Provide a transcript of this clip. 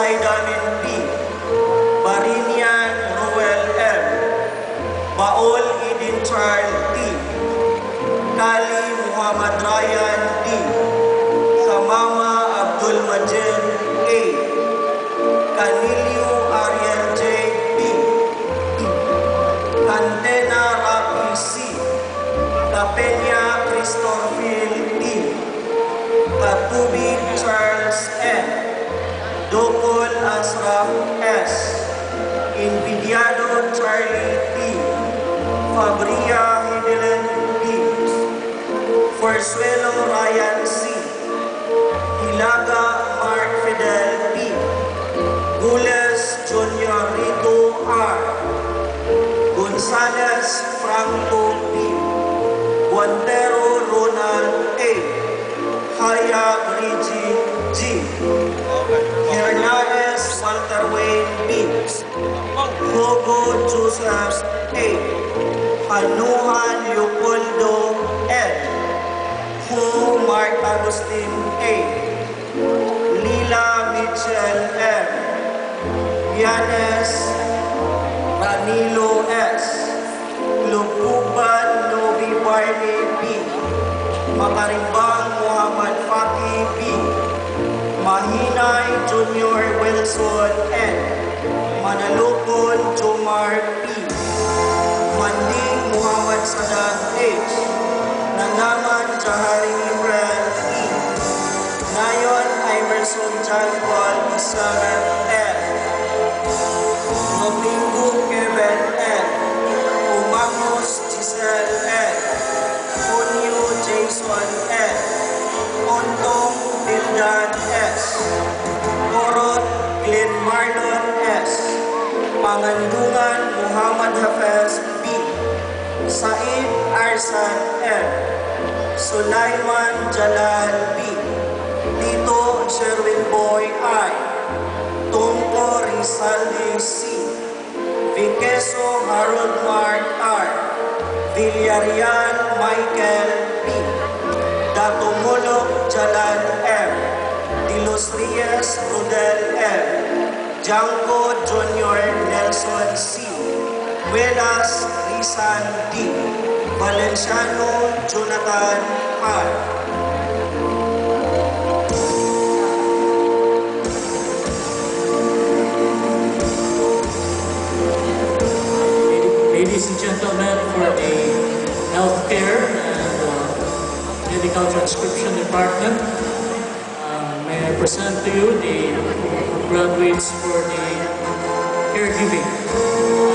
Saidamin P. Barinian Ruel M. Baol Idin Charles T. Kali Muhammad Ryan D. Kamama Abdul Majid A. Canilio Ariel J. B. Cantena Rapi C. Capella Christopher D. Katubig Charles N. Dokol Asraf S. Invidiado Charlie T. Fabria Hidelen B. Forsuelo Ryan C. Hilaga Mark Fidel B. Gules Junior Rito R. Gonzales Franco B. Guantero Ronald A. Hayag Rigi G. Hernaez Walter Wayne B. Hugo Joseph A. Hanuhan Leopoldo L. Hu Mark Agustin A. Lila Mitchell M. Yanes Ranilo S. Lupuban Novi Barney B. Makarimbang Muhammad Faki B. Mahinay Junior Wilson N. Manalukon Jomar P. Manding Muhammad Sadat H. Nanaman Jahari Imran E. Nayon Iverson John Paul Isabel N. Domingo Kevin N. Umangos Giselle N. Ponyo Jason N. Ontong Bildan S. Korot Glenn Marlon S. Pangandungan Muhammad Hafez B. Said Arsan M. Sulaiman Jalal B. Tito Sherwin Boy I. Tongko Rizaldi C. Viqueso Harold Mark R. Villarreal Michael P. Datumulok Jalal M. Dilos Reyes Rodel M. Janko Junior Nelson C. Velas Rizal D. Valenciano Jonathan R. Ladies and gentlemen, for the healthcare and medical transcription department, may I present to you the graduates for the caregiving.